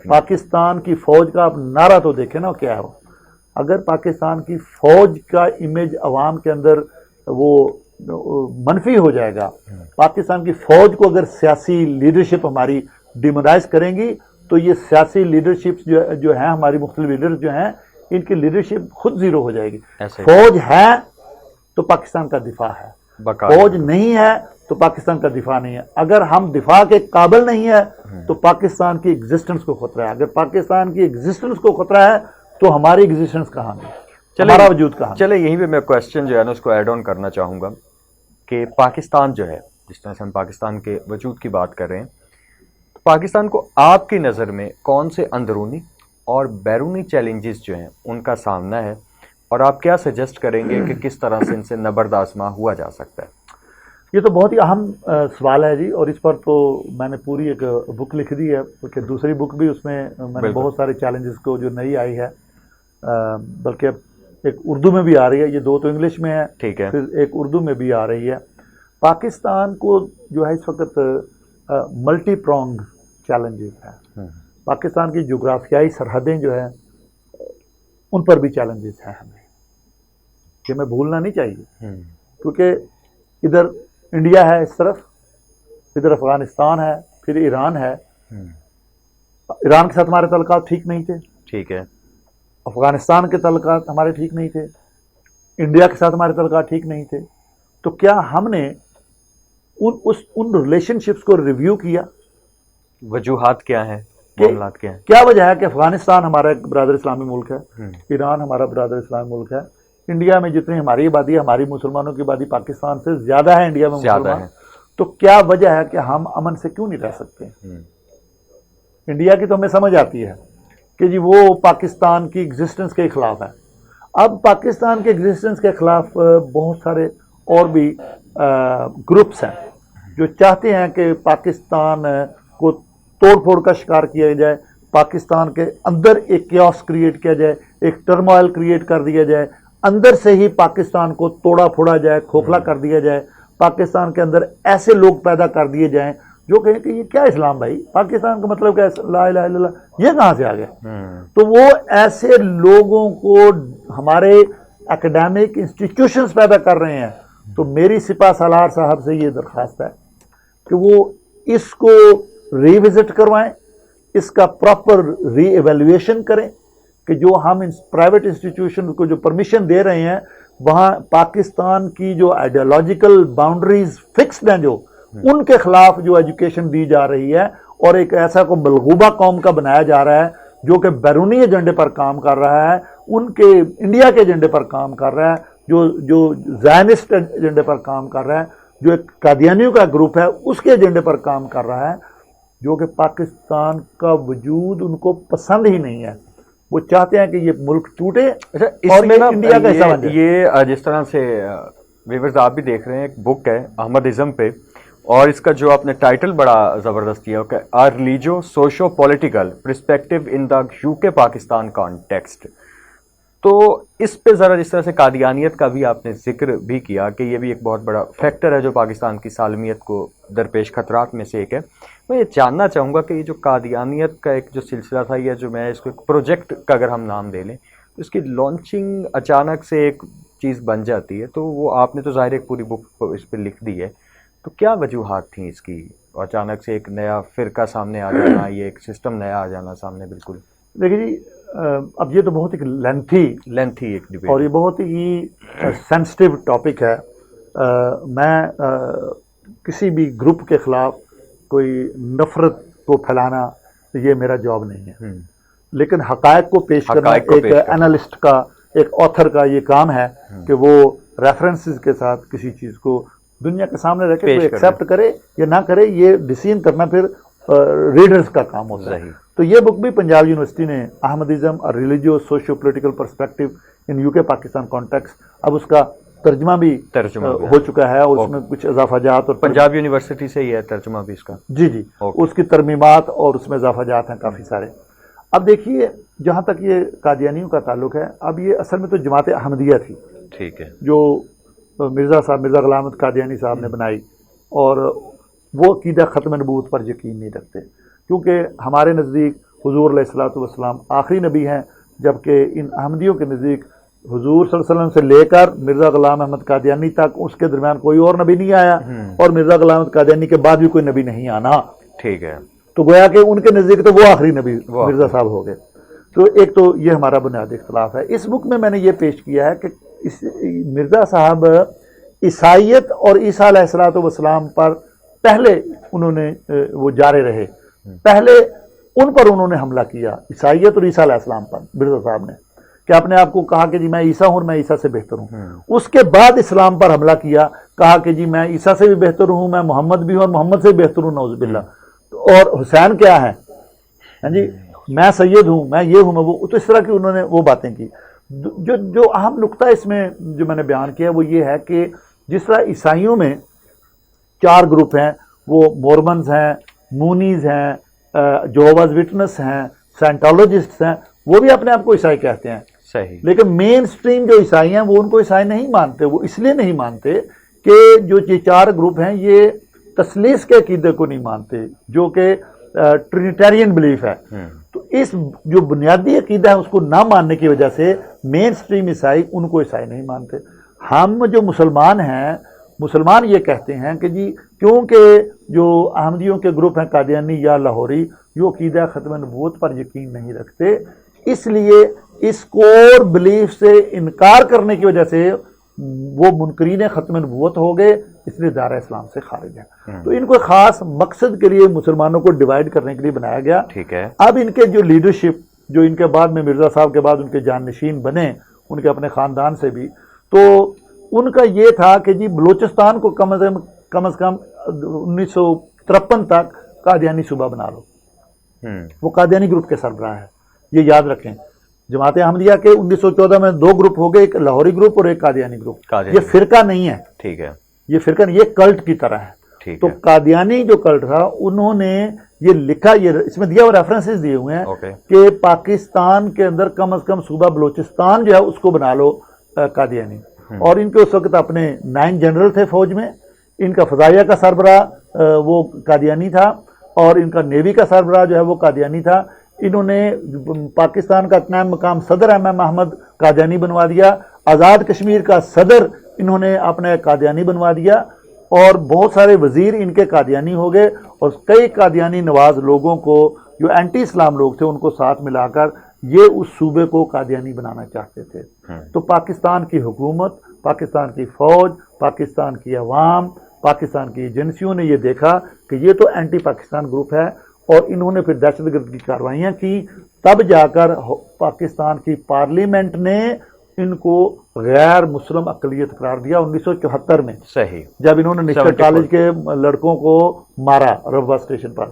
پاکستان کی فوج کا آپ نعرہ تو دیکھیں نا کیا ہے، اگر پاکستان کی فوج کا امیج عوام کے اندر وہ منفی ہو جائے گا، پاکستان کی فوج کو اگر سیاسی لیڈرشپ ہماری ڈیمونائز کریں گی تو یہ سیاسی لیڈرشپ جو ہیں، ہماری مختلف لیڈر جو ہیں، ان کی لیڈرشپ خود زیرو ہو جائے گی۔ فوج ہے تو پاکستان کا دفاع ہے، فوج نہیں ہے تو پاکستان کا دفاع نہیں ہے۔ اگر ہم دفاع کے قابل نہیں ہے تو پاکستان کی ایگزسٹنس کو خطرہ ہے، اگر پاکستان کی ایگزسٹنس کو خطرہ ہے تو ہماری ایگزسٹنس کہاں ہے، ہمارا وجود کہاں ہے؟ چلے یہیں پہ میں کوشچن جو ہے نا اس کو ایڈ آن کرنا چاہوں گا کہ پاکستان جو ہے، جس طرح سے ہم پاکستان کے وجود کی بات کر رہے ہیں، پاکستان کو آپ کی نظر میں کون سے اندرونی اور بیرونی چیلنجز جو ہیں ان کا سامنا ہے، اور آپ کیا سجیسٹ کریں گے کہ کس طرح سے ان سے نبرد آزما ہوا جا سکتا ہے؟ یہ تو بہت ہی اہم سوال ہے جی، اور اس پر تو میں نے پوری ایک بک لکھ دی ہے، کیونکہ دوسری بک بھی اس میں نے بہت سارے چیلنجز کو جو نئی آئی ہے، بلکہ ایک اردو میں بھی آ رہی ہے، یہ دو تو انگلش میں ہے، ٹھیک ہے، پھر ایک اردو میں بھی آ رہی ہے۔ پاکستان کو جو ہے اس وقت ملٹی پرونگ چیلنجز ہیں، پاکستان کی جغرافیائی سرحدیں جو ہیں ان پر بھی چیلنجز ہیں، ہمیں کہ ہمیں بھولنا نہیں چاہیے، کیونکہ ادھر انڈیا ہے اس طرف، ادھر افغانستان ہے، پھر ایران ہے۔ ایران کے ساتھ ہمارے تعلقات ٹھیک نہیں تھے، ٹھیک ہے، افغانستان کے تعلقات ہمارے ٹھیک نہیں تھے، انڈیا کے ساتھ ہمارے تعلقات ٹھیک نہیں تھے، تو کیا ہم نے ان ریلیشن شپس کو ریویو کیا؟ وجوہات کیا ہیں، معاملات کیا ہیں؟ کیا وجہ ہے کہ افغانستان ہمارا ایک برادر اسلامی ملک ہے، ایران ہمارا برادر اسلامی ملک ہے، انڈیا میں جتنی ہماری آبادی ہے، ہماری مسلمانوں کی آبادی پاکستان سے زیادہ ہے انڈیا میں مسلمان، تو کیا وجہ ہے کہ ہم امن سے کیوں نہیں رہ سکتے؟ انڈیا کی تو ہمیں سمجھ آتی ہے کہ جی وہ پاکستان کی ایگزسٹنس کے خلاف ہے۔ اب پاکستان کے ایگزسٹنس کے خلاف بہت سارے اور بھی گروپس ہیں جو چاہتے ہیں کہ پاکستان کو توڑ پھوڑ کا شکار کیا جائے، پاکستان کے اندر ایک کیوس کریٹ کیا جائے، ایک ٹرموائل کریٹ کر دیا جائے، اندر سے ہی پاکستان کو توڑا پھوڑا جائے، کھوکھلا کر دیا جائے، پاکستان کے اندر ایسے لوگ پیدا کر دیے جائیں جو کہیں کہ یہ کیا اسلام بھائی، پاکستان کا مطلب کیا ہے، لا الہ الا اللہ، یہ کہاں سے آ گیا؟ تو وہ ایسے لوگوں کو ہمارے اکیڈیمک انسٹیٹیوشنز پیدا کر رہے ہیں. تو میری سپاہ سالار صاحب سے یہ درخواست ہے کہ وہ اس کو ری وزٹ کروائیں، اس کا پراپر ری ایویلویشن کریں کہ جو ہم پرائیویٹ انسٹیٹیوشن کو جو پرمیشن دے رہے ہیں وہاں پاکستان کی جو آئیڈیالوجیکل باؤنڈریز فکسڈ ہیں، جو ان کے خلاف جو ایجوکیشن دی جا رہی ہے اور ایک ایسا کو ملغوبہ قوم کا بنایا جا رہا ہے جو کہ بیرونی ایجنڈے پر کام کر رہا ہے، ان کے انڈیا کے ایجنڈے پر کام کر رہا ہے، جو زائنسٹ ایجنڈے پر کام کر رہا ہے، جو ایک قادیانیوں کا گروپ ہے اس کے ایجنڈے پر کام کر رہا ہے، جو کہ پاکستان کا وجود ان کو پسند ہی نہیں ہے. وہ چاہتے ہیں کہ یہ ملک ٹوٹے اور انڈیا کا حصہ بن جائے. یہ جس طرح سے ویورز آپ بھی دیکھ رہے ہیں، ایک بک ہے احمد ازم پہ، اور اس کا جو آپ نے ٹائٹل بڑا زبردست کیا کہ a religio socio political perspective in the UK Pakistan context. تو اس پہ ذرا جس طرح سے قادیانیت کا بھی آپ نے ذکر بھی کیا کہ یہ بھی ایک بہت بڑا فیکٹر ہے جو پاکستان کی سالمیت کو درپیش خطرات میں سے ایک ہے. میں یہ جاننا چاہوں گا کہ یہ جو قادیانیت کا ایک جو سلسلہ تھا، یا جو میں اس کو ایک پروجیکٹ کا اگر ہم نام دے لیں تو اس کی لانچنگ اچانک سے ایک چیز بن جاتی ہے، تو وہ آپ نے تو ظاہر ایک پوری بک اس پہ لکھ دی ہے، تو کیا وجوہات تھیں اس کی اچانک سے ایک نیا فرقہ سامنے آ جانا، یہ ایک سسٹم نیا آ جانا سامنے؟ بالکل دیکھیے جی، اب یہ تو بہت ایک لینتھی ایک ڈیبیٹ اور یہ بہت ہی سینسٹیو ٹاپک ہے. میں کسی بھی گروپ کے خلاف کوئی نفرت کو پھیلانا یہ میرا جاب نہیں ہے، لیکن حقائق کو پیش کرنا ایک انالسٹ کا، ایک آتھر کا یہ کام ہے کہ وہ ریفرنسز کے ساتھ کسی چیز کو دنیا کے سامنے رکھے، کوئی ایکسیپٹ کرے یا نہ کرے، یہ ڈیسیژن کرنا پھر ریڈرز کا کام ہوتا ہے. تو یہ بک بھی پنجاب یونیورسٹی نے احمدازم اور religio socio political perspective in UK Pakistan context, اب اس کا ترجمہ بھی ہو چکا ہے اور اس میں کچھ اضافہ جات، اور پنجاب یونیورسٹی سے ہی ہے ترجمہ بھی اس کا. جی اس کی ترمیمات اور اس میں اضافہ جات ہیں کافی سارے. اب دیکھیے جہاں تک یہ قادیانیوں کا تعلق ہے، اب یہ اصل میں تو جماعت احمدیہ تھی، ٹھیک ہے، جو مرزا غلام احمد قادیانی صاحب نے بنائی، اور وہ عقیدہ ختم نبوت پر یقین نہیں رکھتے، کیونکہ ہمارے نزدیک حضور علیہ الصلوۃ والسلام آخری نبی ہیں، جبکہ ان احمدیوں کے نزدیک حضور صلی اللہ علیہ وسلم سے لے کر مرزا غلام احمد قادیانی تک اس کے درمیان کوئی اور نبی نہیں آیا، اور مرزا غلام احمد قادیانی کے بعد بھی کوئی نبی نہیں آنا. ٹھیک ہے، تو گویا کہ ان کے نزدیک تو وہ آخری نبی مرزا صاحب ہو گئے. تو ایک تو یہ ہمارا بنیادی اختلاف ہے. اس بک میں نے یہ پیش کیا ہے کہ مرزا صاحب عیسائیت اور عیسیٰ علیہ الصلوۃ والسلام پر پہلے انہوں نے وہ جارے رہے، پہلے ان پر انہوں نے حملہ کیا، عیسائیت اور عیسیٰ علیہ السلام پر مرزا صاحب نے، کہ اپنے آپ کو کہا کہ جی میں عیسیٰ ہوں، میں عیسیٰ سے بہتر ہوں. اس کے بعد اسلام پر حملہ کیا، کہا کہ جی میں عیسیٰ سے بھی بہتر ہوں، میں محمد بھی ہوں اور محمد سے بھی بہتر ہوں، نعوذ باللہ. اور حسین کیا ہے، ہاں جی میں سید ہوں، میں یہ ہوں، میں وہ. تو اس طرح کی انہوں نے وہ باتیں کی. جو اہم نقطہ اس میں جو میں نے بیان کیا وہ یہ ہے کہ جس طرح عیسائیوں میں 4 گروپ ہیں، وہ مورمنز ہیں، مونیز ہیں، جوہواز وٹنس ہیں، سینٹالوجسٹ ہیں، وہ بھی اپنے آپ کو عیسائی کہتے ہیں. صحیح. لیکن مین سٹریم جو عیسائی ہیں وہ ان کو عیسائی نہیں مانتے. وہ اس لیے نہیں مانتے کہ جو یہ 4 گروپ ہیں یہ تثلیث کے عقیدے کو نہیں مانتے، جو کہ ٹرینیٹیرین بلیف ہے. تو اس جو بنیادی عقیدہ ہے اس کو نہ ماننے کی وجہ سے مین سٹریم عیسائی ان کو عیسائی نہیں مانتے. ہم جو مسلمان ہیں، مسلمان یہ کہتے ہیں کہ جی کیونکہ جو احمدیوں کے گروپ ہیں قادیانی یا لاہوری، جو عقیدہ ختم نبوت پر یقین نہیں رکھتے، اس لیے اس کور بلیف سے انکار کرنے کی وجہ سے وہ منکرین ختم نبوت ہو گئے، اس لیے دائرہ اسلام سے خارج ہیں. تو ان کو خاص مقصد کے لیے مسلمانوں کو ڈیوائیڈ کرنے کے لیے بنایا گیا. ٹھیک ہے. اب ان کے جو لیڈرشپ جو ان کے بعد میں مرزا صاحب کے بعد ان کے جانشین بنے، ان کے اپنے خاندان سے بھی، تو ان کا یہ تھا کہ جی بلوچستان کو کم از کم 1953 تک قادیانی صوبہ بنا لو. وہ قادیانی گروپ کے سربراہ ہے، یہ یاد رکھیں. جماعت احمدیہ کے 1914 میں 2 گروپ ہو گئے، ایک لاہوری گروپ اور ایک قادیانی گروپ. یہ فرقہ نہیں ہے، ٹھیک ہے، یہ فرقہ نہیں، یہ کلٹ کی طرح ہے. تو قادیانی جو کلٹ تھا انہوں نے یہ لکھا، یہ اس میں دیا ہوا ریفرنسز دیے ہوئے ہیں کہ پاکستان کے اندر کم از کم صوبہ بلوچستان جو ہے اس کو بنا لو قادیانی. اور ان کے اس وقت اپنے 9 جنرل تھے فوج میں، ان کا فضائیہ کا سربراہ وہ قادیانی تھا اور ان کا نیوی کا سربراہ جو ہے وہ قادیانی تھا. انہوں نے پاکستان کا قائم مقام صدر احمد احمد قادیانی بنوا دیا. آزاد کشمیر کا صدر انہوں نے اپنے قادیانی بنوا دیا اور بہت سارے وزیر ان کے قادیانی ہو گئے اور کئی قادیانی نواز لوگوں کو جو اینٹی اسلام لوگ تھے ان کو ساتھ ملا کر یہ اس صوبے کو قادیانی بنانا چاہتے تھے. تو پاکستان کی حکومت، پاکستان کی فوج، پاکستان کی عوام، پاکستان کی ایجنسیوں نے یہ دیکھا کہ یہ تو اینٹی پاکستان گروپ ہے اور انہوں نے پھر دہشت گرد کی کارروائیاں کی. تب جا کر پاکستان کی پارلیمنٹ نے ان کو غیر مسلم اقلیت قرار دیا 1974 میں. صحیح. جب انہوں نے نشتر کالج کے لڑکوں کو مارا ربوہ اسٹیشن پر.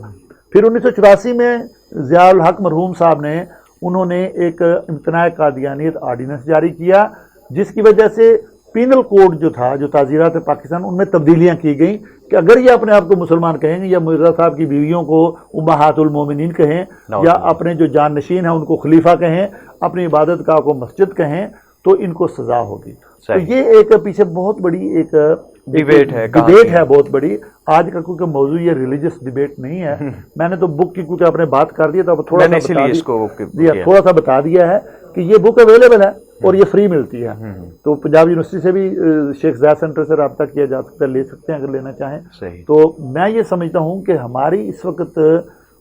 پھر 1984 میں ضیاء الحق مرحوم صاحب نے انہوں نے ایک امتناع قادیانیت آرڈیننس جاری کیا جس کی وجہ سے پینل کوڈ جو تھا، جو تعزیرات پاکستان، ان میں تبدیلیاں کی گئیں کہ اگر یہ اپنے آپ کو مسلمان کہیں یا مرزا صاحب کی بیویوں کو امہات المومنین کہیں یا اپنے جو جان نشین ہیں ان کو خلیفہ کہیں، اپنی عبادت گاہ کو مسجد کہیں تو ان کو سزا ہوگی. تو یہ ایک پیچھے بہت بڑی ایک ڈیبیٹ ہے بہت بڑی. آج کا کیونکہ موضوع یہ ریلیجس ڈیبیٹ نہیں ہے، میں نے تو بک کی کیونکہ آپ نے بات کر دی تو اب تھوڑا سا بتا دیا ہے کہ یہ بک اویلیبل ہے اور یہ فری ملتی ہے. تو پنجاب یونیورسٹی سے بھی شیخ زاید سینٹر سے رابطہ کیا جا سکتا ہے، لے سکتے ہیں اگر لینا چاہیں. تو میں یہ سمجھتا ہوں کہ ہماری اس وقت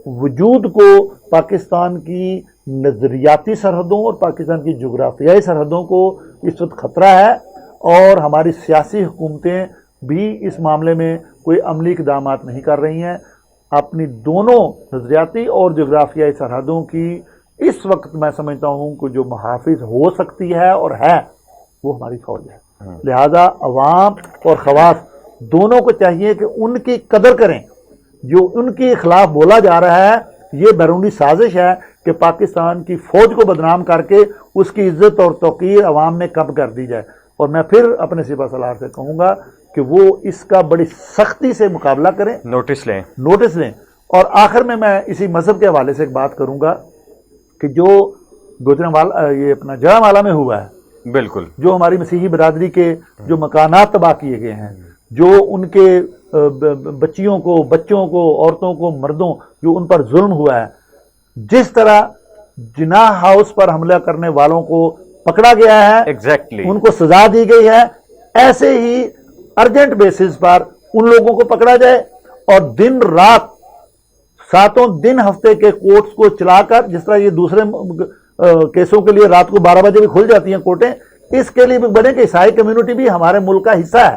وجود کو پاکستان کی نظریاتی سرحدوں اور پاکستان کی جغرافیائی سرحدوں کو اس وقت خطرہ ہے اور ہماری سیاسی حکومتیں بھی اس معاملے میں کوئی عملی اقدامات نہیں کر رہی ہیں. اپنی دونوں نظریاتی اور جغرافیائی سرحدوں کی اس وقت میں سمجھتا ہوں کہ جو محافظ ہو سکتی ہے اور ہے وہ ہماری فوج ہے. لہذا عوام اور خواص دونوں کو چاہیے کہ ان کی قدر کریں. جو ان کے خلاف بولا جا رہا ہے یہ بیرونی سازش ہے کہ پاکستان کی فوج کو بدنام کر کے اس کی عزت اور توقیر عوام میں کم کر دی جائے. اور میں پھر اپنے سپہ سالار سے کہوں گا کہ وہ اس کا بڑی سختی سے مقابلہ کریں، نوٹس لیں. اور آخر میں اسی مذہب کے حوالے سے ایک بات کروں گا کہ جو گوجرانوالا یہ اپنا جڑانوالا میں ہوا ہے، بالکل جو ہماری مسیحی برادری کے جو مکانات تباہ کیے گئے ہیں، جو ان کے بچیوں کو، بچوں کو، عورتوں کو، مردوں جو ان پر ظلم ہوا ہے، جس طرح جناح ہاؤس پر حملہ کرنے والوں کو پکڑا گیا ہے، ان کو سزا دی گئی ہے، ایسے ہی ارجنٹ بیسس پر ان لوگوں کو پکڑا جائے اور دن رات 7 دن ہفتے کے کورٹس کو چلا کر، جس طرح یہ دوسرے کیسوں کے لیے رات کو 12 بجے بھی کھل جاتی ہیں کورٹیں، اس کے لیے بھی بنے کہ عیسائی کمیونٹی بھی ہمارے ملک کا حصہ ہے،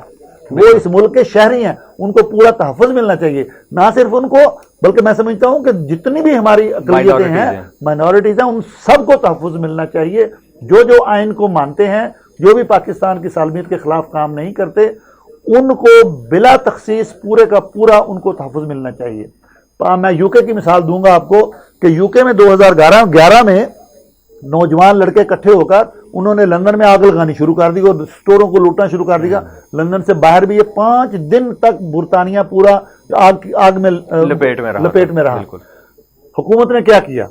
وہ اس ملک کے شہری ہیں، ان کو پورا تحفظ ملنا چاہیے. نہ صرف ان کو بلکہ میں سمجھتا ہوں کہ جتنی بھی ہماری اقلیتیں ہیں، مائنورٹیز ہیں، ان سب کو تحفظ ملنا چاہیے. جو آئین کو مانتے ہیں، جو بھی پاکستان کی سالمیت کے خلاف کام نہیں کرتے، ان کو بلا تخصیص پورے کا پورا ان کو تحفظ ملنا چاہیے. میں یو کے کی مثال دوں گا آپ کو کہ یو کے میں 2011 میں نوجوان لڑکے اکٹھے ہو کر انہوں نے لندن میں آگ لگانی شروع کر دی اور سٹوروں کو لوٹنا شروع کر دیا. لندن سے باہر بھی یہ 5 دن تک برطانیہ پورا آگ میں لپیٹ میں رہا. حکومت نے کیا کیا؟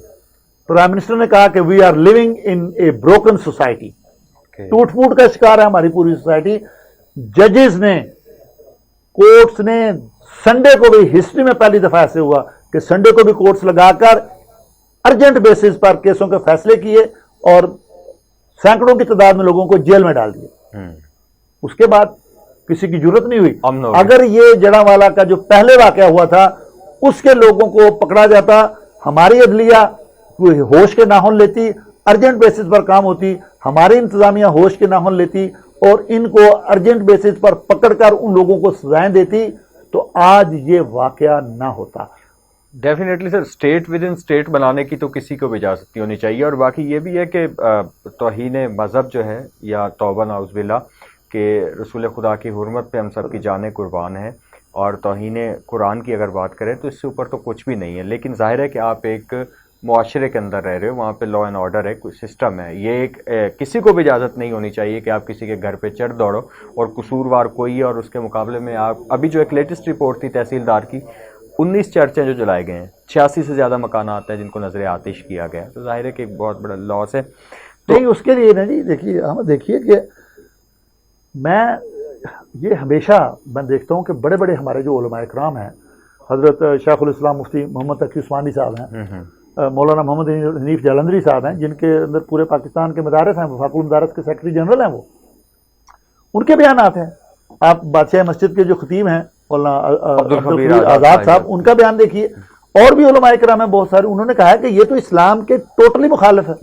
پرائم منسٹر نے کہا کہ we are living in a broken society. ٹوٹ پھوٹ کا شکار ہے ہماری پوری سوسائٹی. ججز نے، کورٹس نے سنڈے کو بھی، ہسٹری میں پہلی دفعہ ایسے ہوا کہ سنڈے کو بھی کورٹس لگا کر ارجنٹ بیسس پر کیسوں کے فیصلے کیے اور سینکڑوں کی تعداد میں لوگوں کو جیل میں ڈال دیا. اس کے بعد کسی کی ضرورت نہیں ہوئی. اگر یہ جڑانوالا کا جو پہلے واقعہ ہوا تھا اس کے لوگوں کو پکڑا جاتا، ہماری عدلیہ ہوش کے ناخن لیتی، ارجنٹ بیسس پر کام ہوتی، ہماری انتظامیہ ہوش کے ناخن لیتی اور ان کو ارجنٹ بیسس پر پکڑ کر ان لوگوں کو سزائیں دیتی تو آج یہ واقعہ نہ ہوتا. Definitely sir, state with in state بنانے کی تو کسی کو بھی اجازت نہیں ہونی چاہیے. اور باقی یہ بھی ہے کہ توہین مذہب جو ہے یا توبہ نعوذ باللہ کہ رسول خدا کی حرمت پہ ہم سب کی جانیں قربان ہیں، اور توہین قرآن کی اگر بات کریں تو اس سے اوپر تو کچھ بھی نہیں ہے. لیکن ظاہر ہے کہ آپ ایک معاشرے کے اندر رہ رہے ہو، وہاں پہ لا اینڈ آرڈر ہے، کوئی سسٹم ہے. یہ ایک کسی کو بھی اجازت نہیں ہونی چاہیے کہ آپ کسی کے گھر پہ چڑھ دوڑو اور قصوروار کوئی ہے اور اس کے مقابلے میں آپ، ابھی جو ایک لیٹسٹ رپورٹ تھی تحصیلدار کی، 19 چرچیں جو جلائے گئے ہیں، 86 سے زیادہ مکانات ہیں جن کو نظر آتش کیا گیا. تو ظاہر ہے کہ ایک بہت بڑا لاس ہے. نہیں، اس کے لیے نا جی دیکھیے کہ میں یہ ہمیشہ میں دیکھتا ہوں کہ بڑے بڑے ہمارے جو علماء اکرام ہیں، حضرت شیخ الاسلام مفتی محمد تقی عثمانی صاحب ہیں، مولانا محمد حنیف جالندھری صاحب ہیں، جن کے اندر پورے پاکستان کے مدارس ہیں، وفاق المدارس کے سیکرٹری جنرل ہیں، وہ ان کے بیانات ہیں. آپ بادشاہ مسجد کے جو خطیب ہیں مولانا عبدالخبیر آزاد صاحب، ان کا بیان دیکھیے. اور بھی علماء کرام ہیں بہت سارے، انہوں نے کہا ہے کہ یہ تو اسلام کے ٹوٹلی مخالف ہے.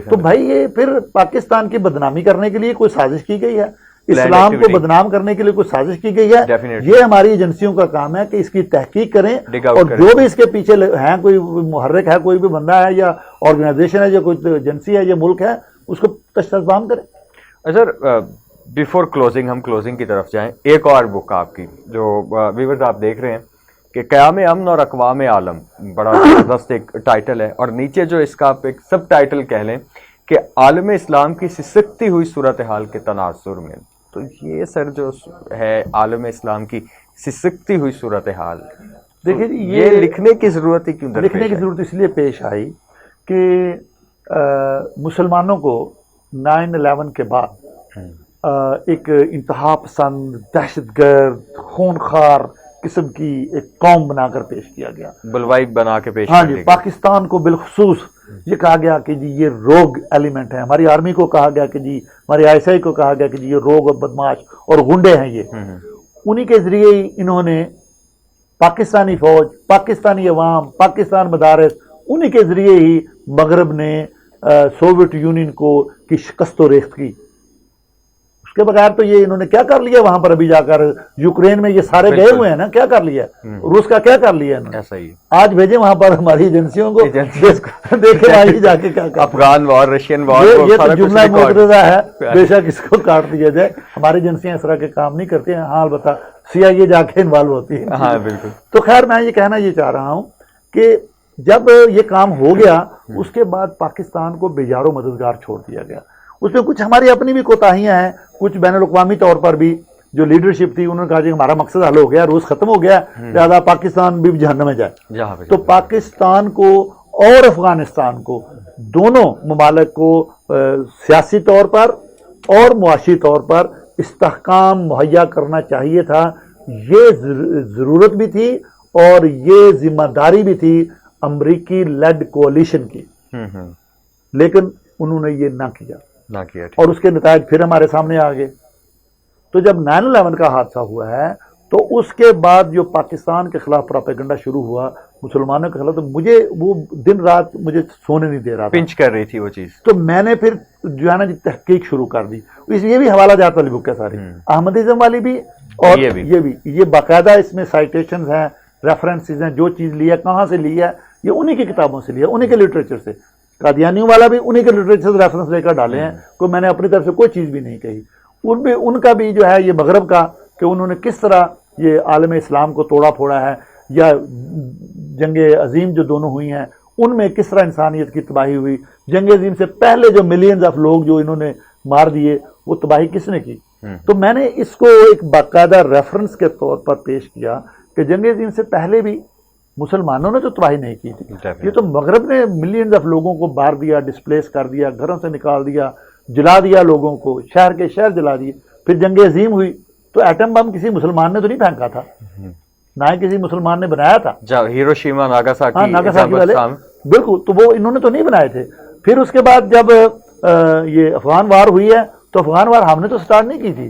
تو بھائی یہ پھر پاکستان کی بدنامی کرنے کے لیے کوئی سازش کی گئی ہے، اسلام کو بدنام کرنے کے لیے کوئی سازش کی گئی ہے. یہ ہماری ایجنسیوں کا کام ہے کہ اس کی تحقیق کریں، اور جو بھی اس کے پیچھے ہیں، کوئی محرک ہے، کوئی بھی بندہ ہے یا آرگنائزیشن ہے یا کوئی ایجنسی ہے یا ملک ہے، اس کو تشتبام کریں. سر بیفور کلوزنگ، ہم کلوزنگ کی طرف جائیں، ایک اور بک آپ کی جو ویورز آپ دیکھ رہے ہیں کہ قیام امن اور اقوام عالم، بڑا زبردست ایک ٹائٹل ہے، اور نیچے جو اس کا آپ ایک سب ٹائٹل کہہ لیں کہ عالم اسلام کی سسکتی ہوئی صورتحال کے تناظر میں. تو یہ سر جو ہے عالم اسلام کی سسکتی ہوئی صورتحال، دیکھیے یہ لکھنے کی ضرورت ہی کیوں لکھنے کی ضرورت اس لیے پیش آئی کہ مسلمانوں کو 9/11 کے بعد ایک انتہا پسند، دہشت گرد، خونخوار قسم کی ایک قوم بنا کر پیش کیا گیا، بلوائی بنا کے پیش. ہاں جی، پاکستان کو بالخصوص یہ کہا گیا کہ جی یہ روگ ایلیمنٹ ہے. ہماری آرمی کو کہا گیا کہ جی، ہماری ISI کو کہا گیا کہ جی یہ روگ اور بدماش اور غنڈے ہیں. یہ انہی کے ذریعے ہی انہوں نے پاکستانی فوج، پاکستانی عوام، پاکستان مدارس، انہی کے ذریعے ہی مغرب نے سوویت یونین کی شکست و ریخت کی. اس کے بغیر تو یہ انہوں نے کیا کر لیا وہاں پر؟ ابھی جا کر یوکرین میں یہ سارے گئے ہوئے ہیں نا، کیا کر لیا؟ روس کا کیا کر لیا انہوں نے؟ ایسا ہی آج بھیجیں وہاں پر ہماری ایجنسیوں کو، دیکھیں وہاں جا کے کیا افغان وار، رشین وار. یہ تو جملہ معترضہ ہے، بے شک اس کو کاٹ دیا جائے. ہماری ایجنسیاں اس طرح کے کام نہیں کرتی ہیں. ہاں البتہ CIA جا کے انوالو ہوتی ہے. ہاں بالکل. تو خیر میں یہ کہنا یہ چاہ رہا ہوں کہ جب یہ کام ہو گیا، اس کے بعد پاکستان کو بے یار و مددگار چھوڑ دیا گیا. اس میں کچھ ہماری اپنی بھی کوتاہیاں ہیں، کچھ بین الاقوامی طور پر بھی جو لیڈرشپ تھی، انہوں نے کہا جی ہمارا مقصد حل ہو گیا، روس ختم ہو گیا، لہٰذا پاکستان بھی جہنم میں جائے. تو پاکستان کو اور افغانستان کو، دونوں ممالک کو سیاسی طور پر اور معاشی طور پر استحکام مہیا کرنا چاہیے تھا. یہ ضرورت بھی تھی اور یہ ذمہ داری بھی تھی امریکی لیڈ کولیشن کی، لیکن انہوں نے یہ نہ کیا اور اس کے نتائج پھر ہمارے سامنے آ گئے. تو جب 9/11 کا حادثہ ہوا ہے تو اس کے بعد جو پاکستان کے خلاف پروپیگنڈا شروع ہوا مسلمانوں کے خلاف، تو مجھے وہ دن رات مجھے سونے نہیں دے رہا تھا، پنچ کر رہی تھی وہ چیز. تو میں نے پھر جو ہے نا جی تحقیق شروع کر دی. یہ بھی حوالہ جات والی بک ہے ساری، احمدیزم والی بھی اور یہ باقاعدہ اس میں سائٹیشنز ہیں، ریفرنسز ہیں، جو چیز لی ہے کہاں سے لی ہے، یہ انہی کی کتابوں سے لیا، انہی کے لٹریچر سے. قادیانیوں والا بھی انہی کے لٹریچر ریفرنس لے کر ڈالے ہیں، کوئی میں نے اپنی طرف سے کوئی چیز بھی نہیں کہی. ان کا بھی جو ہے یہ مغرب کا کہ انہوں نے کس طرح یہ عالم اسلام کو توڑا پھوڑا ہے، یا جنگ عظیم جو دونوں ہوئی ہیں ان میں کس طرح انسانیت کی تباہی ہوئی. جنگ عظیم سے پہلے جو ملینز آف لوگ جو انہوں نے مار دیے، وہ تباہی کس نے کی. تو میں نے اس کو ایک باقاعدہ ریفرنس کے طور پر پیش کیا کہ جنگ عظیم سے پہلے بھی مسلمانوں نے تو تباہی نہیں کی تھی، یہ تو مغرب نے ملینز آف لوگوں کو مار دیا، ڈسپلیس کر دیا، گھروں سے نکال دیا، جلا دیا لوگوں کو، شہر کے شہر جلا دیے. پھر جنگ عظیم ہوئی تو ایٹم بم کسی مسلمان نے تو نہیں پھینکا تھا، نہ ہی کسی مسلمان نے بنایا تھا. ہیروشیما ناگاساکی والے بالکل، تو وہ انہوں نے تو نہیں بنائے تھے. پھر اس کے بعد جب یہ افغان وار ہوئی ہے تو افغان وار ہم نے تو سٹارٹ نہیں کی تھی،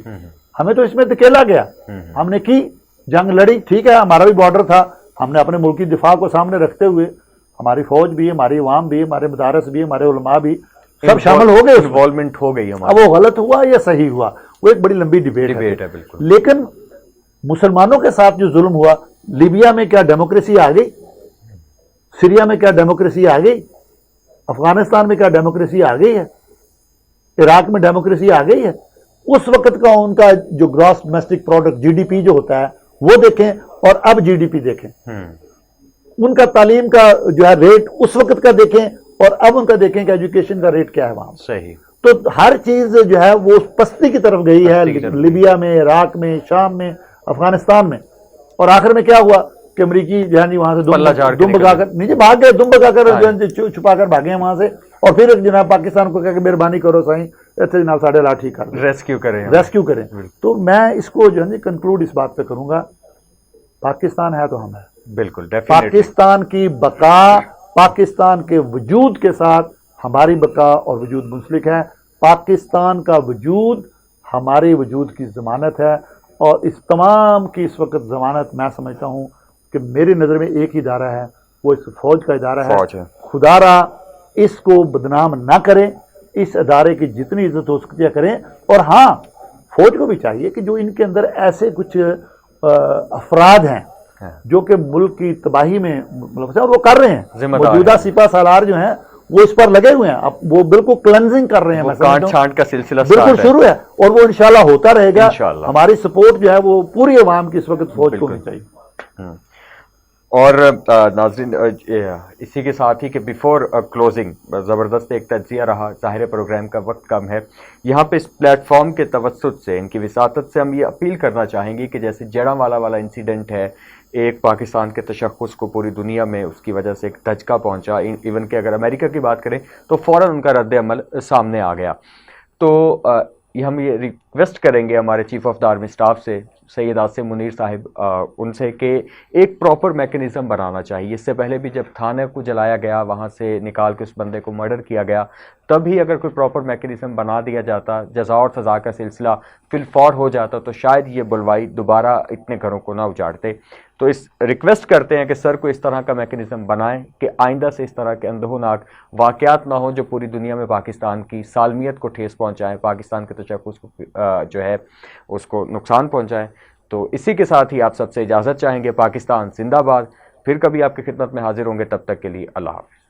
ہمیں تو اس میں دھکیلا گیا. ہم نے کی جنگ لڑی، ٹھیک ہے، ہمارا بھی بارڈر تھا، ہم نے اپنے ملک کی دفاع کو سامنے رکھتے ہوئے، ہماری فوج بھی، ہماری عوام بھی، ہمارے مدارس بھی، ہمارے علماء بھی سب شامل ہو گئے، انوالومنٹ ہو گئی. اب وہ غلط ہوا یا صحیح ہوا وہ ایک بڑی لمبی ڈیبیٹ ہے. لیکن مسلمانوں کے ساتھ جو ظلم ہوا، لیبیا میں کیا ڈیموکریسی آ گئی؟ سیریا میں کیا ڈیموکریسی آ گئی؟ افغانستان میں کیا ڈیموکریسی آ گئی ہے؟ عراق میں ڈیموکریسی آ گئی ہے؟ اس وقت کا ان کا جو گراس ڈومیسٹک پروڈکٹ GDP جو ہوتا ہے وہ دیکھیں اور اب GDP دیکھیں. ان کا تعلیم کا جو ہے ریٹ اس وقت کا دیکھیں اور اب ان کا دیکھیں کہ ایجوکیشن کا ریٹ کیا ہے وہاں. صحیح. تو ہر چیز جو ہے وہ پستی کی طرف گئی ہے، لیبیا میں، عراق میں، شام میں، افغانستان میں. اور آخر میں کیا ہوا کہ امریکی جو ہے وہاں سے دم بگا کر نیچے بھاگ گئے، دم بگا کر چھپا کر بھاگے ہیں وہاں سے. اور پھر جناب پاکستان کو کہا کہ مہربانی کرو سائیں اتنے جناب ساڑھے لاٹھی کر دیں، ریسکیو کریں، ریسکیو کریں۔ تو میں اس کو جو ہے کنکلوڈ اس بات پہ کروں گا، پاکستان ہے تو ہم ہیں، بالکل پاکستان کی بقا، پاکستان کے وجود کے ساتھ ہماری بقا اور وجود منسلک ہے، پاکستان کا وجود ہمارے وجود کی ضمانت ہے، اور اس تمام کی اس وقت ضمانت میں سمجھتا ہوں کہ میری نظر میں ایک ہی ادارہ ہے، وہ اس فوج کا ادارہ ہے۔ خدا را اس کو بدنام نہ کریں، اس ادارے کی جتنی عزت ہو سکتی ہے کریں، اور ہاں فوج کو بھی چاہیے کہ جو ان کے اندر ایسے کچھ افراد ہیں جو کہ ملک کی تباہی میں ملوث ہیں اور وہ کر رہے ہیں، موجودہ سپاہ سالار جو ہیں وہ اس پر لگے ہوئے ہیں، اب وہ بالکل کلنزنگ کر رہے ہیں، کانٹ چھانٹ کا سلسلہ بالکل شروع ہے، اور وہ انشاءاللہ ہوتا رہے گا۔ ہماری سپورٹ جو ہے وہ پوری عوام کی اس وقت فوج کو ہونی چاہیے۔ اور ناظرین اسی کے ساتھ ہی کہ بیفور کلوزنگ زبردست ایک تجزیہ رہا، ظاہر پروگرام کا وقت کم ہے، یہاں پہ اس پلیٹ فارم کے توسط سے، ان کی وساطت سے ہم یہ اپیل کرنا چاہیں گے کہ جیسے جڑاں والا انسیڈنٹ ہے، ایک پاکستان کے تشخص کو پوری دنیا میں اس کی وجہ سے ایک دھچکا پہنچا، ایون کہ اگر امریکہ کی بات کریں تو فوراً ان کا رد عمل سامنے آ گیا، تو ہم یہ ریکویسٹ کریں گے ہمارے chief of the army staff سے، سید عاصم منیر صاحب، ان سے کہ ایک پراپر میکنزم بنانا چاہیے۔ اس سے پہلے بھی جب تھانے کو جلایا گیا، وہاں سے نکال کے اس بندے کو مرڈر کیا گیا، تب ہی اگر کوئی پراپر میکنزم بنا دیا جاتا، جزا اور سزا کا سلسلہ فی الفور ہو جاتا، تو شاید یہ بلوائی دوبارہ اتنے گھروں کو نہ اجاڑتے۔ تو اس ریکویسٹ کرتے ہیں کہ سر کو اس طرح کا میکنزم بنائیں کہ آئندہ سے اس طرح کے اندہوناک واقعات نہ ہوں جو پوری دنیا میں پاکستان کی سالمیت کو ٹھیس پہنچائیں، پاکستان کے تشخص کو جو ہے اس کو نقصان پہنچائیں۔ تو اسی کے ساتھ ہی آپ سب سے اجازت چاہیں گے۔ پاکستان زندہ باد، پھر کبھی آپ کی خدمت میں حاضر ہوں گے، تب تک کے لیے اللہ حافظ۔